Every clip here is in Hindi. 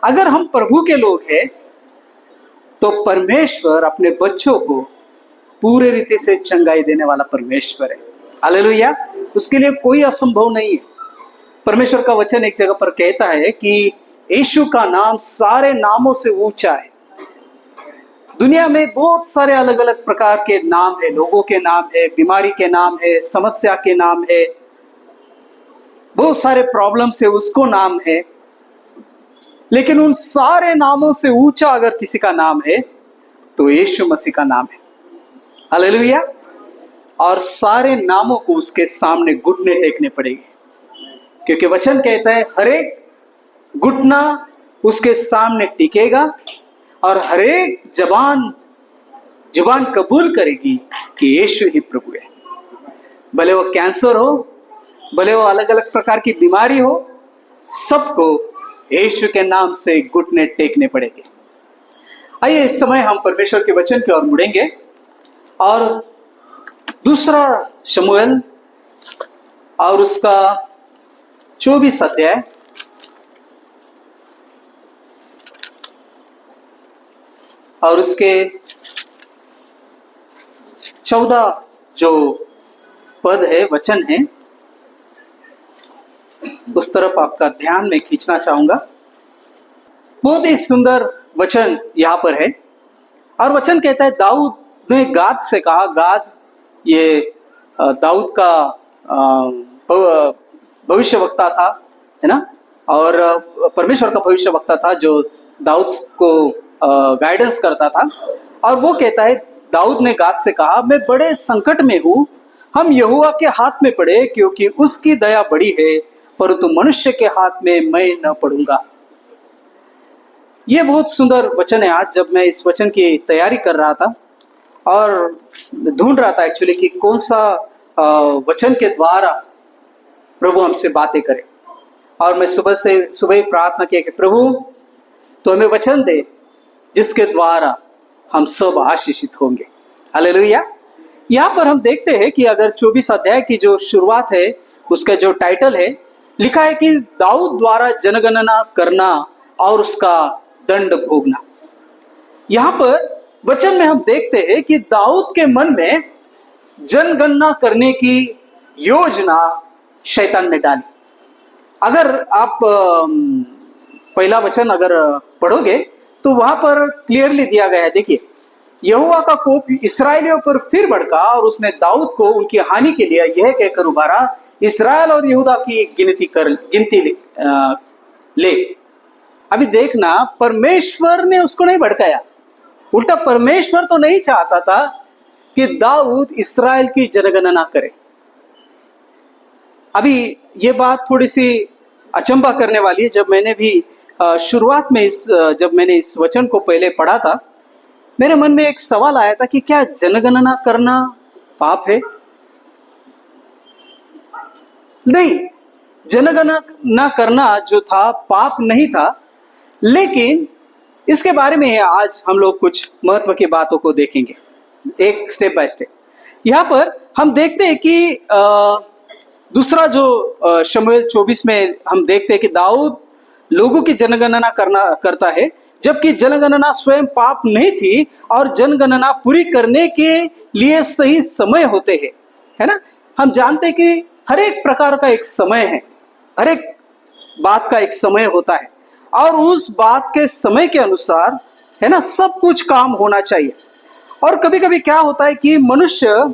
अगर हम प्रभु के लोग हैं तो परमेश्वर अपने बच्चों को पूरे रीति से चंगाई देने वाला परमेश्वर है। हालेलुया। उसके लिए कोई असंभव नहीं है। परमेश्वर का वचन एक जगह पर कहता है कि यीशु का नाम सारे नामों से ऊंचा है। दुनिया में बहुत सारे अलग अलग प्रकार के नाम है, लोगों के नाम है, बीमारी के नाम है, समस्या के नाम है, बहुत सारे प्रॉब्लम से उसको नाम है, लेकिन उन सारे नामों से ऊंचा अगर किसी का नाम है तो यीशु मसीह का नाम है। हालेलुया। और सारे नामों को उसके सामने घुटने टेकने पड़ेंगे, क्योंकि वचन कहता है हर एक घुटना उसके सामने टिकेगा और हर एक जुबान कबूल करेगी कि यीशु ही प्रभु है। भले वो कैंसर हो, भले वो अलग अलग प्रकार की बीमारी हो, सबको यीशु के नाम से घुटने टेकने पड़ेंगे। आइए इस समय हम परमेश्वर के वचन की ओर मुड़ेंगे और दूसरा शमूएल और उसका 24 अध्याय और उसके 14 जो पद है, वचन है, उस तरफ आपका ध्यान में खींचना चाहूंगा। बहुत ही सुंदर वचन यहां पर है और वचन कहता है दाऊद ने गाद से कहा। गाद ये दाऊद का भविष्यवक्ता था, है ना, और परमेश्वर का भविष्यवक्ता था जो दाऊद को गाइडेंस करता था। और वो कहता है, दाऊद ने गाद से कहा, मैं बड़े संकट में हूं, हम यहोवा के हाथ में पड़े, क्योंकि उसकी दया बड़ी है, परंतु मनुष्य के हाथ में मैं न पड़ूंगा। ये बहुत सुंदर वचन है। आज जब मैं इस वचन की तैयारी कर रहा था और ढूंढ रहा था एक्चुअली कि कौन सा वचन के द्वारा प्रभु हमसे बातें करे, और मैं सुबह ही प्रार्थना किया कि प्रभु तो हमें वचन दे जिसके द्वारा हम सब आशीषित होंगे। हालेलुया। यहाँ पर हम देखते हैं कि अगर 24 अध्याय की जो शुरुआत है, उसका जो टाइटल है, लिखा है कि दाऊद द्वारा जनगणना करना और उसका दंड भोगना। यहाँ पर वचन में हम देखते हैं कि दाऊद के मन में जनगणना करने की योजना शैतान ने डाली। अगर आप पहला वचन अगर पढ़ोगे तो वहां पर क्लियरली दिया गया है। देखिए, यहोवा का कोप इस्राएलियों पर फिर भड़का और उसने दाऊद को उनकी हानि के लिए यह कहकर उभारा, इस्राएल और यहूदा की गिनती ले। अभी देखना, परमेश्वर ने उसको नहीं भड़काया, उल्टा परमेश्वर तो नहीं चाहता था कि दाऊद इस्राएल की जनगणना करे। अभी ये बात थोड़ी सी अचंभा करने वाली है। जब मैंने भी शुरुआत में जब मैंने इस वचन को पहले पढ़ा था, मेरे मन में एक सवाल आया था कि क्या जनगणना करना पाप है? नहीं, जनगणना करना जो था पाप नहीं था, लेकिन इसके बारे में आज हम लोग कुछ महत्व की बातों को देखेंगे, एक स्टेप बाय स्टेप। यहाँ पर हम देखते हैं कि दूसरा जो शमूएल 24 में हम देखते हैं कि दाऊद लोगों की जनगणना करता है, जबकि जनगणना स्वयं पाप नहीं थी और जनगणना पूरी करने के लिए सही समय होते हैं, है ना। हम जानते हैं कि हर एक प्रकार का एक समय है, हर एक बात का एक समय होता है और उस बात के समय के अनुसार, है ना, सब कुछ काम होना चाहिए। और कभी कभी क्या होता है कि मनुष्य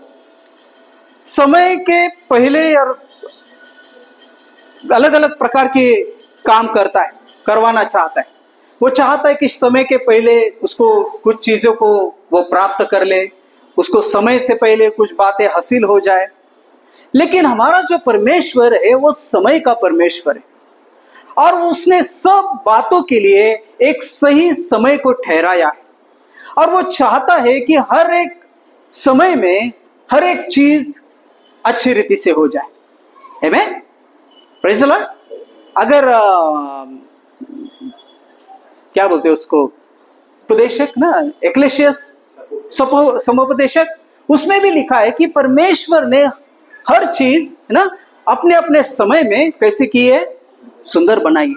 समय के पहले और अलग अलग प्रकार के काम करता है, करवाना चाहता है। वो चाहता है कि समय के पहले उसको कुछ चीजों को वो प्राप्त कर ले, उसको समय से पहले कुछ बातें हासिल हो जाए। लेकिन हमारा जो परमेश्वर है वो समय का परमेश्वर है और उसने सब बातों के लिए एक सही समय को ठहराया है और वो चाहता है कि हर एक समय में हर एक चीज अच्छी रीति से हो जाए। आमीन, प्रेज़ द लॉर्ड। अगर क्या बोलते हैं उसको, उपदेशक ना, एक्लेशियस समुपदेशक, उसमें भी लिखा है कि परमेश्वर ने हर चीज, है ना, अपने अपने समय में कैसे की है, सुंदर बनाई है।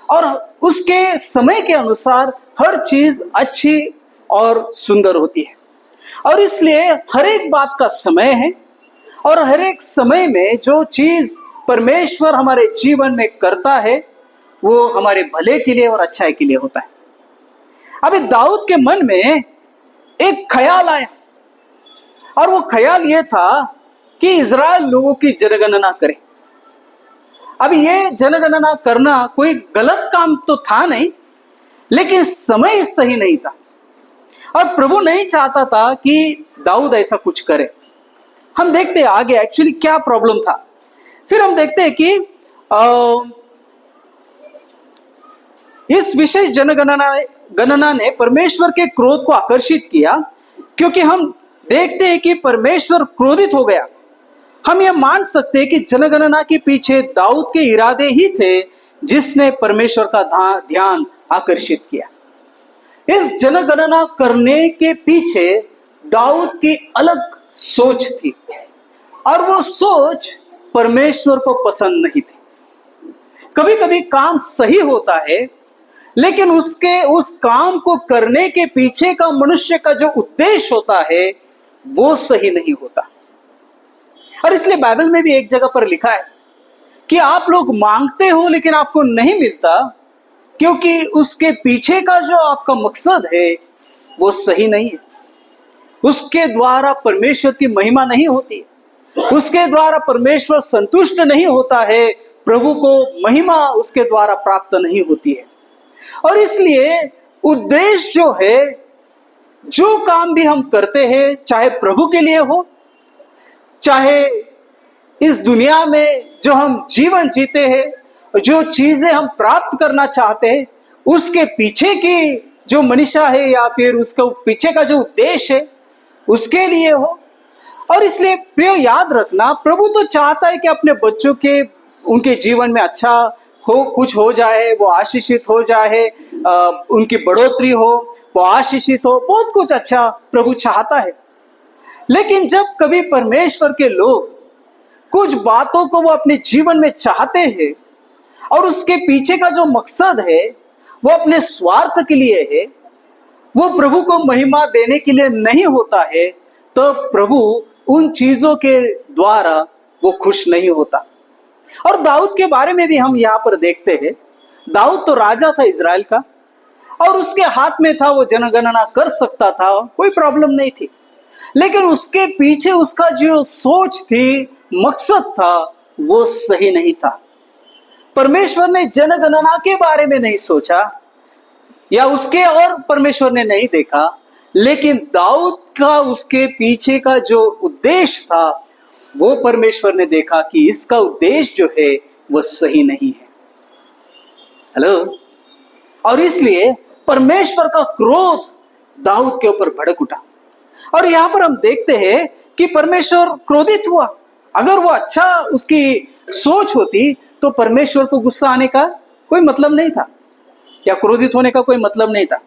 और उसके समय के अनुसार हर चीज अच्छी और सुंदर होती है। और इसलिए हर एक बात का समय है, और हर एक समय में जो चीज परमेश्वर हमारे जीवन में करता है वो हमारे भले के लिए और अच्छाई के लिए होता है। अभी दाऊद के मन में एक ख्याल आया, और वो ख्याल ये था कि इजराइल लोगों की जनगणना करे। अब ये जनगणना करना कोई गलत काम तो था नहीं, लेकिन समय सही नहीं था, और प्रभु नहीं चाहता था कि दाऊद ऐसा कुछ करे। हम देखते हैं आगे एक्चुअली क्या प्रॉब्लम था। फिर हम देखते हैं कि इस विशेष गणना ने परमेश्वर के क्रोध को आकर्षित किया, क्योंकि हम देखते हैं कि परमेश्वर क्रोधित हो गया। हम यह मान सकते हैं कि जनगणना के पीछे दाऊद के इरादे ही थे जिसने परमेश्वर का ध्यान आकर्षित किया। इस जनगणना करने के पीछे दाऊद की अलग सोच थी, और वो सोच परमेश्वर को पसंद नहीं थी। कभी कभी काम सही होता है, लेकिन उस काम को करने के पीछे का मनुष्य का जो उद्देश्य होता है वो सही नहीं होता। और इसलिए बाइबल में भी एक जगह पर लिखा है कि आप लोग मांगते हो लेकिन आपको नहीं मिलता, क्योंकि उसके पीछे का जो आपका मकसद है वो सही नहीं है। उसके द्वारा परमेश्वर की महिमा नहीं होती, उसके द्वारा परमेश्वर संतुष्ट नहीं होता है, प्रभु को महिमा उसके द्वारा प्राप्त नहीं होती है। और इसलिए उद्देश्य जो है, जो काम भी हम करते हैं, चाहे प्रभु के लिए हो, चाहे इस दुनिया में जो हम जीवन जीते हैं, जो चीजें हम प्राप्त करना चाहते हैं, उसके पीछे की जो मनीषा है या फिर उसके पीछे का जो उद्देश्य है उसके लिए हो। और इसलिए प्रिय याद रखना, प्रभु तो चाहता है कि अपने बच्चों के उनके जीवन में अच्छा हो, कुछ हो जाए, वो आशीषित हो जाए, उनकी बढ़ोतरी हो, वो आशीषित हो, बहुत कुछ अच्छा प्रभु चाहता है। लेकिन जब कभी परमेश्वर के लोग कुछ बातों को वो अपने जीवन में चाहते हैं और उसके पीछे का जो मकसद है वो अपने स्वार्थ के लिए है, वो प्रभु को महिमा देने के लिए नहीं होता है, तो प्रभु उन चीजों के द्वारा वो खुश नहीं होता। और दाऊद के बारे में भी हम यहाँ पर देखते हैं। दाऊद तो राजा था इजराइल का, और उसके हाथ में था, वो जनगणना कर सकता था, कोई प्रॉब्लम नहीं थी। लेकिन उसके पीछे उसका जो सोच थी, मकसद था, वो सही नहीं था। परमेश्वर ने जनगणना के बारे में नहीं सोचा, या उसके और परमेश्वर ने नहीं देखा, लेकिन दाऊद का उसके पीछे का जो उद्देश्य था वो परमेश्वर ने देखा कि इसका उद्देश्य जो है वो सही नहीं है। हेलो। और इसलिए परमेश्वर का क्रोध दाऊद के ऊपर भड़क उठा। और यहां पर हम देखते हैं कि परमेश्वर क्रोधित हुआ। अगर वो अच्छा उसकी सोच होती तो परमेश्वर को गुस्सा आने का कोई मतलब नहीं था, या क्रोधित होने का कोई मतलब नहीं था।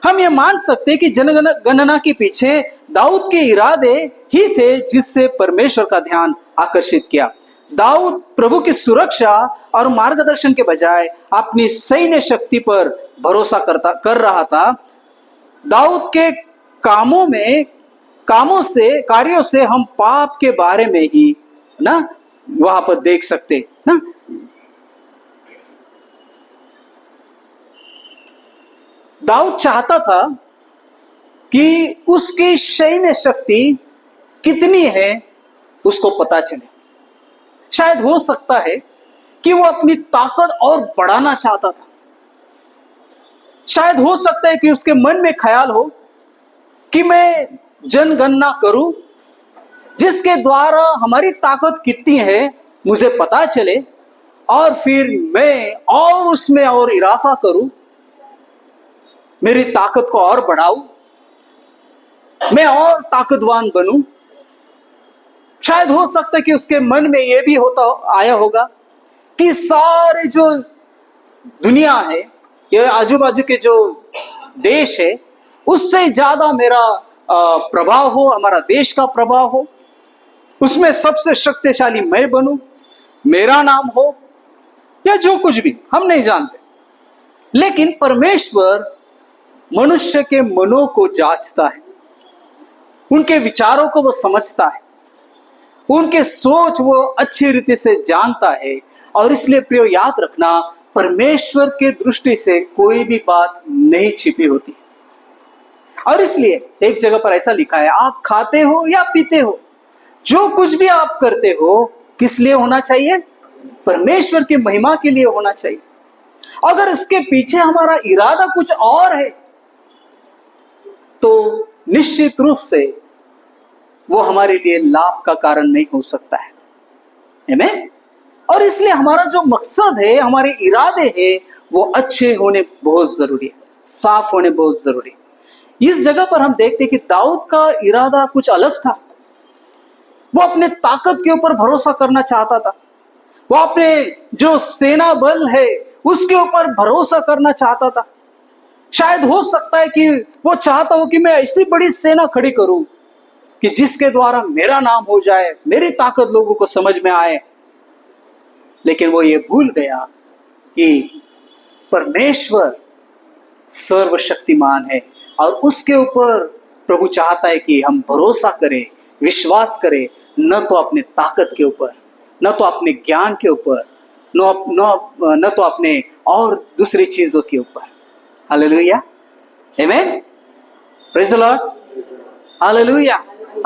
हम ये मान सकते हैं कि जनगणना के पीछे दाऊद के इरादे ही थे जिससे परमेश्वर का ध्यान आकर्षित किया। दाऊद प्रभु की सुरक्षा और मार्गदर्शन के बजाय अपनी सैन्य शक्ति पर भरोसा कर रहा था। दाऊद के कार्यों से हम पाप के बारे में ही ना वहां पर देख सकते ना। दाऊद चाहता था कि उसकी सैन्य शक्ति कितनी है उसको पता चले। शायद हो सकता है कि वो अपनी ताकत और बढ़ाना चाहता था। शायद हो सकता है कि उसके मन में ख्याल हो कि मैं जनगणना करूं, जिसके द्वारा हमारी ताकत कितनी है मुझे पता चले, और फिर मैं और उसमें और इजाफा करूं, मेरी ताकत को और बढ़ाऊं, मैं और ताकतवान बनूं। शायद हो सकता है कि उसके मन में यह भी आया होगा कि सारे जो दुनिया है, ये आजू बाजू के जो देश है, उससे ज्यादा मेरा प्रभाव हो, हमारा देश का प्रभाव हो, उसमें सबसे शक्तिशाली मैं बनूं, मेरा नाम हो, या जो कुछ भी हम नहीं जानते। लेकिन परमेश्वर मनुष्य के मनों को जांचता है, उनके विचारों को वो समझता है, उनके सोच वो अच्छी रीति से जानता है। और इसलिए प्रियो याद रखना, परमेश्वर के दृष्टि से कोई भी बात नहीं छिपी होती। और इसलिए एक जगह पर ऐसा लिखा है, आप खाते हो या पीते हो, जो कुछ भी आप करते हो किस लिए होना चाहिए? परमेश्वर की महिमा के लिए होना चाहिए। अगर इसके पीछे हमारा इरादा कुछ और है तो निश्चित रूप से वो हमारे लिए लाभ का कारण नहीं हो सकता है। आमीन। और इसलिए हमारा जो मकसद है, हमारे इरादे हैं, वो अच्छे होने बहुत जरूरी है, साफ होने बहुत जरूरी है। इस जगह पर हम देखते हैं कि दाऊद का इरादा कुछ अलग था। वो अपने ताकत के ऊपर भरोसा करना चाहता था, वो अपने जो सेना बल है उसके ऊपर भरोसा करना चाहता था। शायद हो सकता है कि वो चाहता हो कि मैं ऐसी बड़ी सेना खड़ी करूं कि जिसके द्वारा मेरा नाम हो जाए, मेरी ताकत लोगों को समझ में आए। लेकिन वो ये भूल गया कि परमेश्वर सर्वशक्तिमान है और उसके ऊपर प्रभु चाहता है कि हम भरोसा करें, विश्वास करें, न तो अपने ताकत के ऊपर, न तो अपने ज्ञान के ऊपर, न तो अपने और दूसरी चीजों के ऊपर। हालेलुया, आमीन, प्रेज़ द लॉर्ड, हालेलुया।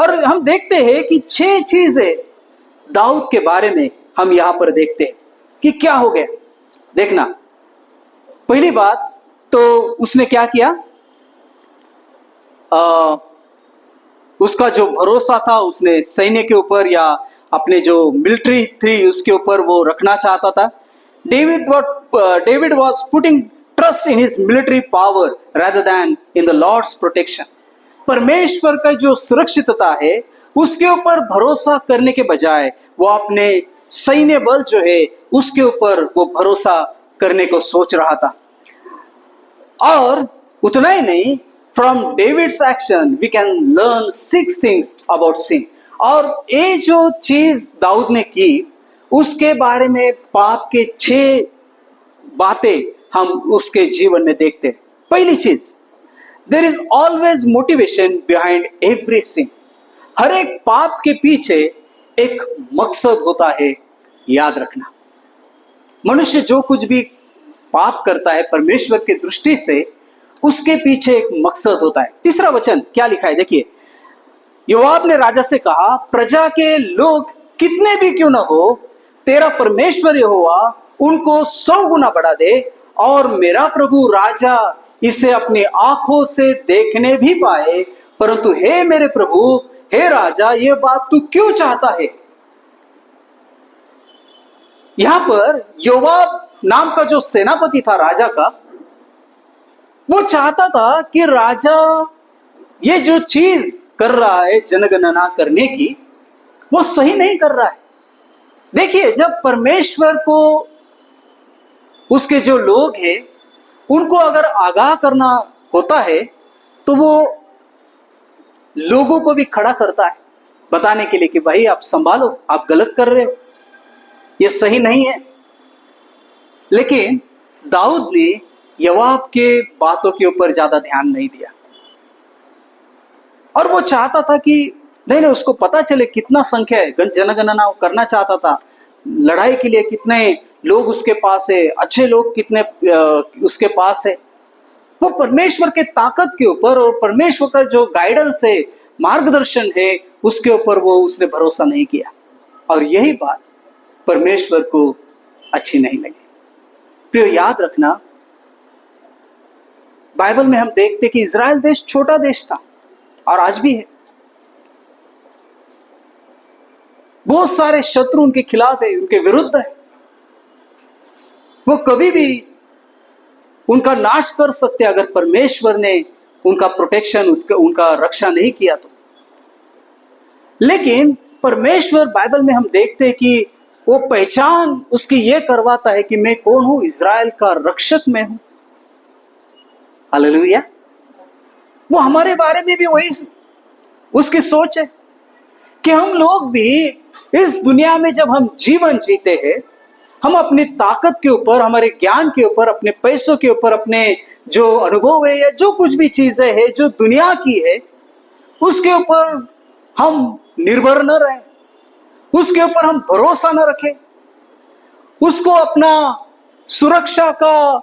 और हम देखते हैं कि 6 चीजें दाऊद के बारे में हम यहां पर देखते हैं कि क्या हो गया। देखना, पहली बात तो उसने क्या किया, उसका जो भरोसा था उसने सैन्य के ऊपर या अपने जो मिलिट्री थी उसके ऊपर वो रखना चाहता था। David was putting trust in his military power rather than in the Lord's protection। परमेश्वर का जो सुरक्षितता है उसके ऊपर भरोसा करने के बजाय वो अपने सैन्य बल जो है उसके ऊपर वो भरोसा करने को सोच रहा था। और उतना ही नहीं, from David's action we can learn 6 things about sin। और ये जो चीज दाऊद ने की उसके बारे में पाप के 6 बातें हम उसके जीवन में देखते हैं। पहली चीज, there is always motivation behind every sin. हर एक पाप के पीछे एक मकसद होता है, याद रखना। मनुष्य जो कुछ भी पाप करता है परमेश्वर की दृष्टि से उसके पीछे एक मकसद होता है। तीसरा वचन क्या लिखा है, देखिए, योआब ने राजा से कहा, प्रजा के लोग कितने भी क्यों ना हो, तेरा परमेश्वर यहोवा उनको 100 गुना बढ़ा दे और मेरा प्रभु राजा इसे अपनी आंखों से देखने भी पाए। परंतु हे मेरे प्रभु, हे राजा, ये बात तू क्यों चाहता है? यहां पर योआब नाम का जो सेनापति था राजा का, वो चाहता था कि राजा ये जो चीज कर रहा है जनगणना करने की, वो सही नहीं कर रहा है। देखिए, जब परमेश्वर को उसके जो लोग हैं उनको अगर आगाह करना होता है तो वो लोगों को भी खड़ा करता है बताने के लिए कि भाई आप संभालो, आप गलत कर रहे हो, ये सही नहीं है। लेकिन दाऊद ने योआब के बातों के ऊपर ज्यादा ध्यान नहीं दिया और वो चाहता था कि नहीं, उसको पता चले कितना संख्या है, जनगणना करना चाहता था, लड़ाई के लिए कितने लोग उसके पास है, अच्छे लोग कितने उसके पास है। वो परमेश्वर के ताकत के ऊपर और परमेश्वर का जो गाइडेंस है, मार्गदर्शन है, उसके ऊपर वो उसने भरोसा नहीं किया और यही बात परमेश्वर को अच्छी नहीं लगी। प्रियो, याद रखना, बाइबल में हम देखते कि इजराइल देश छोटा देश था और आज भी है। बहुत सारे शत्रु उनके खिलाफ है, उनके विरुद्ध है। वो कभी भी उनका नाश कर सकते अगर परमेश्वर ने उनका प्रोटेक्शन, उनका रक्षा नहीं किया तो। लेकिन परमेश्वर, बाइबल में हम देखते हैं कि वो पहचान उसकी ये करवाता है कि मैं कौन हूं, इजराइल का रक्षक मैं हूं। हालेलुया। वो हमारे बारे में भी वही उसकी सोच है कि हम लोग भी इस दुनिया में जब हम जीवन जीते हैं हम अपनी ताकत के ऊपर, हमारे ज्ञान के ऊपर, अपने पैसों के ऊपर, अपने जो अनुभव है या जो कुछ भी चीजें है जो दुनिया की है, उसके ऊपर हम निर्भर न रहें, उसके ऊपर हम भरोसा न रखें, उसको अपना सुरक्षा का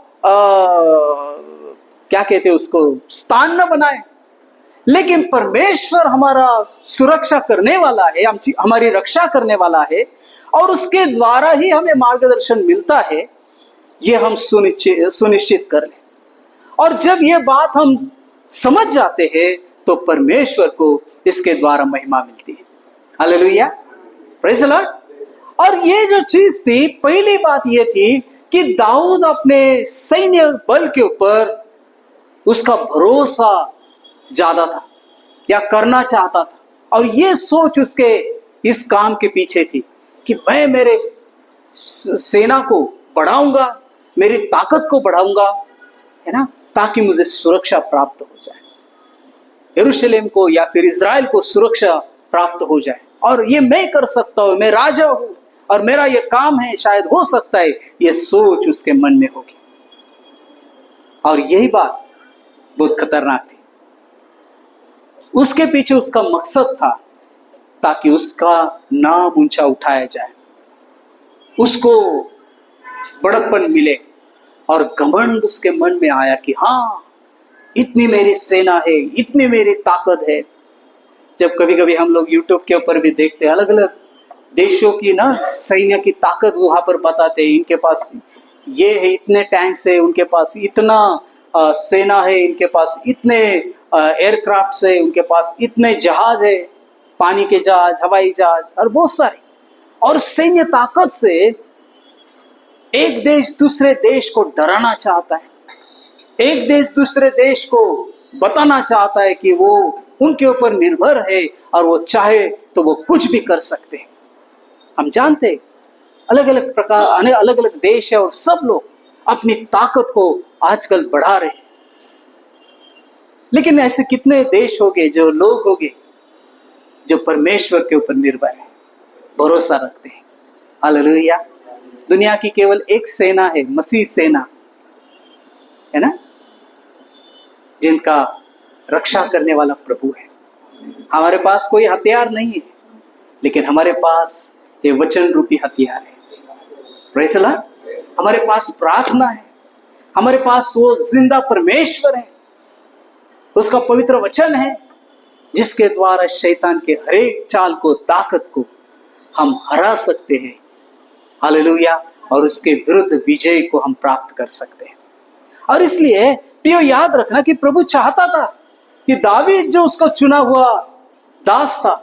क्या कहते हैं उसको, स्थान न बनाए। लेकिन परमेश्वर हमारा सुरक्षा करने वाला है, हमारी रक्षा करने वाला है, और उसके द्वारा ही हमें मार्गदर्शन मिलता है, ये हम सुनिश्चित कर लें। और जब ये बात हम समझ जाते हैं तो परमेश्वर को इसके द्वारा महिमा मिलती है। Hallelujah, praise the Lord. और ये जो चीज थी, पहली बात ये थी कि दाऊद अपने सैन्य बल के ऊपर उसका भरोसा ज्यादा था या करना चाहता था, और ये सोच उसके इस काम के पीछे थी कि मैं मेरे सेना को बढ़ाऊंगा, मेरी ताकत को बढ़ाऊंगा, है ना, ताकि मुझे सुरक्षा प्राप्त हो जाए, यरूशलेम को या फिर इज़राइल को सुरक्षा प्राप्त हो जाए। और ये मैं कर सकता हूं, मैं राजा हूं और मेरा ये काम है, शायद हो सकता है, ये सोच उसके मन में होगी। और यही बात बहुत खतरनाक थी। उसके पीछे उसका मकसद था ताकि उसका नाम ऊंचा उठाया जाए, उसको बड़प्पन मिले, और घमंड उसके मन में आया कि हाँ, इतनी मेरी सेना है, इतनी मेरी ताकत है। जब कभी कभी हम लोग YouTube के ऊपर भी देखते हैं, अलग अलग देशों की ना सैन्य की ताकत वहां पर बताते हैं, इनके पास ये है, इतने टैंक्स है, उनके पास इतना सेना है, इनके पास इतने एयरक्राफ्ट है, उनके पास इतने जहाज है, पानी के जहाज, हवाई जहाज, और बहुत सारे। और सैन्य ताकत से एक देश दूसरे देश को डराना चाहता है, एक देश दूसरे देश को बताना चाहता है कि वो उनके ऊपर निर्भर है और वो चाहे तो वो कुछ भी कर सकते हैं। हम जानते हैं अलग अलग प्रकार, अलग अलग देश है, और सब लोग अपनी ताकत को आजकल बढ़ा रहे हैं। लेकिन ऐसे कितने देश होंगे, जो लोग होंगे जो परमेश्वर के ऊपर निर्भर है, भरोसा रखते हैं। हालेलुया। दुनिया की केवल एक सेना है, मसीह सेना, है ना, जिनका रक्षा करने वाला प्रभु है। हमारे पास कोई हथियार नहीं है, लेकिन हमारे पास ये वचन रूपी हथियार है। Praise the Lord. हमारे पास प्रार्थना है, हमारे पास वो जिंदा परमेश्वर है, उसका पवित्र वचन है, जिसके द्वारा शैतान के हर एक चाल को, ताकत को हम हरा सकते हैं। हालेलुया। और उसके विरुद्ध विजय को हम प्राप्त कर सकते हैं। और इसलिए प्रियो, याद रखना कि प्रभु चाहता था कि दावीद जो उसका चुना हुआ दास था,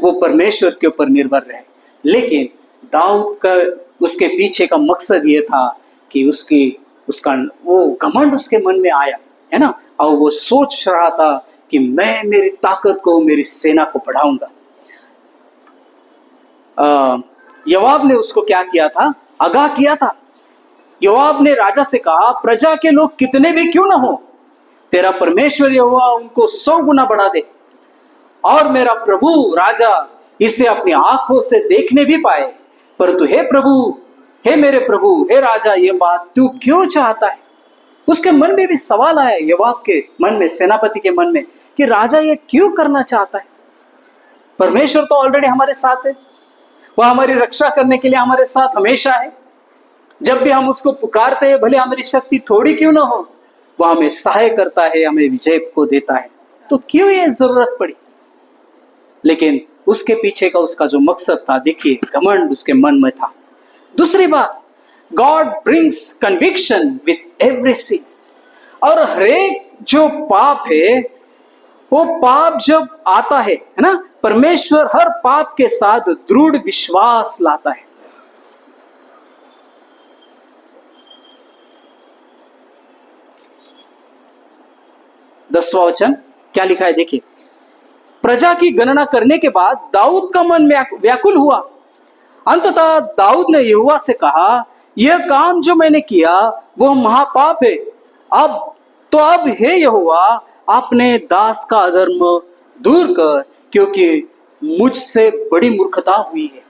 वो परमेश्वर के ऊपर निर्भर रहे। लेकिन दाऊद का, उसके पीछे का मकसद ये था कि उसका वो घमंड उसके मन में आया, है ना, और वो सोच रहा था कि मैं मेरी ताकत को, मेरी सेना को बढ़ाऊंगा। योआब ने उसको क्या किया था, आगाह किया था। योआब ने राजा से कहा, प्रजा के लोग कितने भी क्यों ना हो, तेरा परमेश्वर यहोवा उनको 100 गुना बढ़ा दे, और मेरा प्रभु राजा इसे अपनी आंखों से देखने भी पाए। परंतु हे प्रभु, हे मेरे प्रभु, हे राजा, ये बात तू क्यों चाहता है? उसके मन में भी सवाल आया, योआब के मन में, सेनापति के मन में, कि राजा ये क्यों करना चाहता है? परमेश्वर तो ऑलरेडी हमारे साथ है, वह हमारी रक्षा करने के लिए हमारे साथ हमेशा है। जब भी हम उसको पुकारते हैं, भले हमारी शक्ति थोड़ी क्यों ना हो, वह हमें सहाय करता है, हमें विजय को देता है। तो क्यों ये जरूरत पड़ी? लेकिन उसके पीछे का उसका जो मकसद था, देखिए, घमंड उसके मन में था। दूसरी बात, God brings conviction with every sin. और हरेक जो पाप है, वो पाप जब आता है ना, परमेश्वर हर पाप के साथ दृढ़ विश्वास लाता है। दसवां वचन क्या लिखा है, देखिए, प्रजा की गणना करने के बाद दाऊद का मन व्याकुल हुआ। अंततः दाऊद ने यहोवा से कहा, यह काम जो मैंने किया वह महापाप है। अब हे यहोवा, अपने दास का अधर्म दूर कर, क्योंकि मुझसे बड़ी मूर्खता हुई है।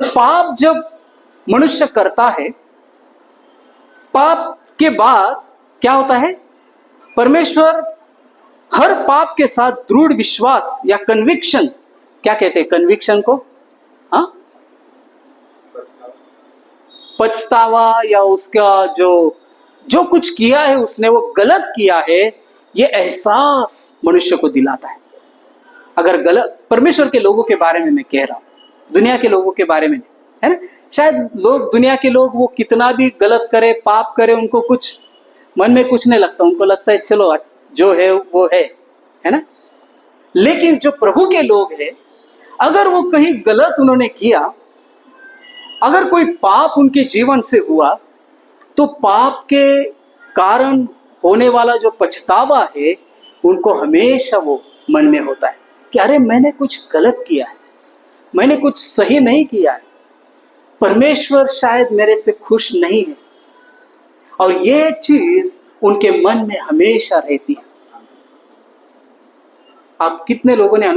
पाप जब मनुष्य करता है, पाप के बाद क्या होता है? परमेश्वर हर पाप के साथ दृढ़ विश्वास या कन्विक्शन, क्या कहते हैं कन्विक्शन को? हाँ, पछतावा, या उसका जो कुछ किया है उसने, वो गलत किया है, ये एहसास मनुष्य को दिलाता है। अगर गलत, परमेश्वर के लोगों के बारे में मैं कह रहा हूं, दुनिया के लोगों के बारे में नहीं, है ना? शायद लोग, दुनिया के लोग, वो कितना भी गलत करे, पाप करे, उनको कुछ मन में कुछ नहीं लगता, उनको लगता है चलो जो है वो है ना? लेकिन जो प्रभु के लोग हैं, अगर वो कहीं गलत उन्होंने किया, अगर कोई पाप उनके जीवन से हुआ, तो पाप के कारण होने वाला जो पछतावा है, उनको हमेशा वो मन में होता है कि अरे मैंने कुछ गलत किया है, मैंने कुछ सही नहीं किया है, परमेश्वर शायद मेरे से खुश नहीं है। और ये चीज उनके मन में हमेशा रहती है। आप कितने लोगों ने